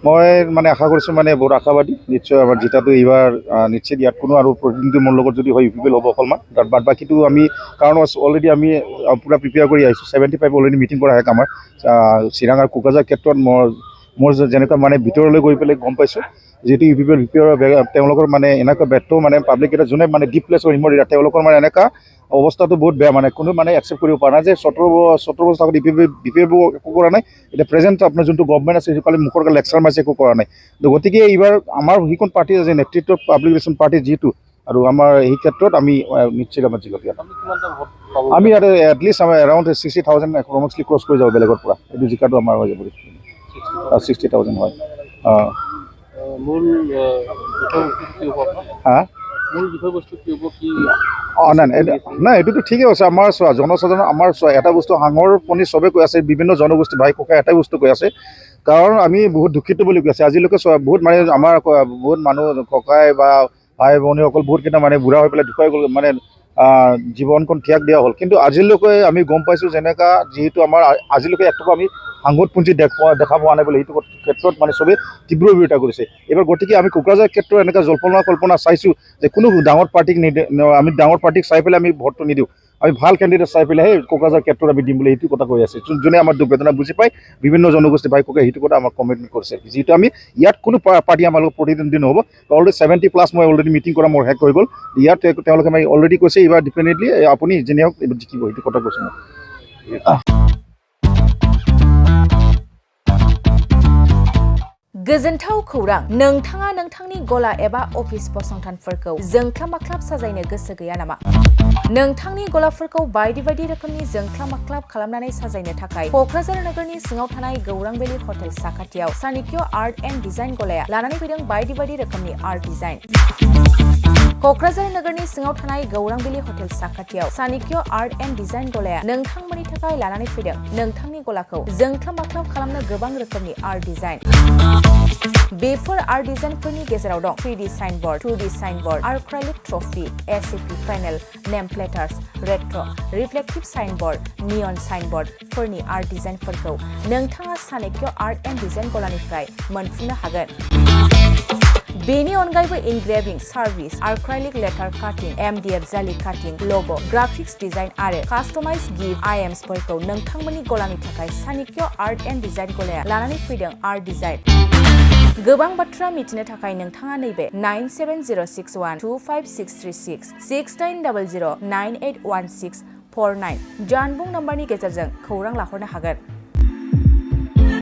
মই মানে আশা কৰিছোঁ মানে বহুত আশাবাদী নিশ্চয় আমাৰ জিতাটো এইবাৰ নিশ্চয় ইয়াত কোনো আৰু প্ৰতিনিধি মোৰ লগত যদি হয় ইউপিপিএল হ'ব অকণমান তাত বাদ বাকীটো আমি কাৰণ অলৰেডি আমি পূৰা প্ৰিপেয়াৰ কৰি আহিছোঁ 75 অলৰেডি মিটিং কৰা শেষ আমাৰ চিৰাং আৰু কোকৰাঝাৰ ক্ষেত্ৰত মোৰ যেনেকুৱা মানে ভিতৰলৈ গৈ পেলাই গম পাইছোঁ যিহেতু ইউপিপিএল তেওঁলোকৰ মানে এনেকুৱা ব্যৰ্থ মানে পাব্লিক এটা যোনে মানে ডিপ প্লেছৰ হিমৰ তেওঁলোকৰ মানে এনেকুৱা অৱস্থাটো বহুত বেয়া মানে কোনো মানে একচেপ্ট কৰিব পৰা নাই যে 17 বছৰ আগত বিপিএফ একো কৰা নাই এতিয়া প্ৰেজেণ্ট আপোনাৰ যোনটো গভমেণ্ট আছে সেইকাৰণে মুখৰ লেকচাৰ মাৰিছে একো কৰা নাই গতিকে এইবাৰ আমাৰ সেইখন পাৰ্টি আছে নেতৃত্ব পাব্লিক ৰিলেশ্যন পাৰ্টি যিটো আৰু আমাৰ এই ক্ষেত্ৰত আমি নিশ্চিত আমাৰ জিকত আমি ইয়াতে এটলিষ্ট আমাৰ এৰাউণ্ড 60,000 ক্ৰমছলি ক্ৰছ কৰি যাব বেলেগৰ পৰা এইটো জিকাটো আমাৰ হৈ যাব 60,000 হয় নাই এইটোতো ঠিকেই আছে আমাৰ চোৱা জনসাধাৰণ আমাৰ চোৱা এটা বস্তু হাঙৰ পণী চবেই কৈ আছে বিভিন্ন জনগোষ্ঠী ভাই ককাই এটাই বস্তু কৈ আছে কাৰণ আমি বহুত দুখিত বুলি কৈ আছে আজিলৈকে চোৱা বহুত মানে আমাৰ বহুত মানুহ ককাই বা ভাই ভনীসকল বহুতকেইটা মানে বুঢ়া হৈ পেলাই ঢুকাই গ'ল মানে জীৱনখন ত্যাগ দিয়া হ'ল কিন্তু আজিলৈকে আমি গম পাইছোঁ যেনেকুৱা যিহেতু আমাৰ আজিলৈকে একটুকু আমি সাংগতপুঞ্জী দেখা পোৱা নাই বুলি সেইটো ক্ষেত্ৰত মানে চবেই তীব্ৰ বিৰোধিতা কৰিছে এইবাৰ গতিকে আমি কোকৰাঝাৰ ক্ষেত্ৰত এনেকুৱা কল্পনা চাইছোঁ যে কোনো ডাঙৰ পাৰ্টিক আমি ডাঙৰ পাৰ্টিক চাই পেলাই আমি ভোটটো নিদিওঁ আমি ভাল কেণ্ডিডেট চাই পেলাই সেই কোকৰাঝাৰ ক্ষেত্ৰত আমি দিম বুলি সেইটো কথা কৈ আছে যোনে আমাৰ দুখ বেদনা বুজি পায় বিভিন্ন জনগোষ্ঠী ভাই ককাই সেইটো কথা আমাক কমিটমেণ্ট কৰিছে যিহেতু আমি ইয়াত কোনো পাৰ্টি আমাৰ লগত প্ৰতিদ্বন্দ্বী নহ'ব অলৰেডি 70+ মই অলৰেডি মিটিং কৰা মোৰ শেষ হৈ গ'ল ইয়াত তেওঁলোকে আমি অলৰেডি কৈছে এইবাৰ ডিফিনেটলি আপুনি যেনে হওক এইবাৰ জিকিব সেইটো কথা কৈছে মই गोजोनथाव खौरां नोंथाङा नोंथांनि गला एबा अफिस फसंथानफोरखौ जोंख्लाब-माख्लाब साजायनो गोसो गैया नामा? नोंथांनि गलाफोरखौ बायदि रोखोमनि जोंख्लाब-माख्लाब खालामनानै साजायनो थाखाय क'क्राझार नोगोरनि सिङाव थानाय गौरां भेलि हटेल साखाथियाव चाणक्य आर्ट एन्ड डिजाइन गलाया लानानै फैदों बायदि रोखोमनि आर्ट डिजाइन क'क्राझार नोगोरनि सिङाव थानाय गौरां भेलि हटेल साखाथियाव चाणक्य आर्ट एन्ड डिजाइन गलाया नोंथांमोननि थाखाय लानानै फैदों नोंथांनि गलाखौ जोंख्लाब-माख्लाब खालामनो गोबां रोखोमनि आर्ट डिजाइन बेफोर आर्ट डिजाइनफोरनि गेजेराव दं 3D signboard 2D signboard acrylic trophy ACP panel name प्लेटार्स रेट्र' रिफ्लेक्टिभ साइनबोर्ड नियन साइनबोर्डफोरनि आर्ट डिजाइनफोरखौ नोंथाङा चाणक्य आर्ट एन्ड डिजाइन गलानिफ्राय मोनफुंनो हागोन बेनि अनगायैबो इनग्रेविं सार्भिस आर्क्राइलिक लेटार काटिं MDF जालि काटिं लग' ग्राफिक्स डिजाइन आरो कास्टमाइज गिफ्ट आइटेम्सफोरखौ नोंथांमोननि गलानि थाखाय चाणक्य आर्ट एन्ड डिजाइन गलाया लानानै फैदों आर्ट डिजाइन गोबां बाथ्रा मिथिनो थाखाय नोंथाङा नैबे 9706125636 6900981649 जानबुं नम्बरनि गेजेरजों खौरां लाहरनो हागोन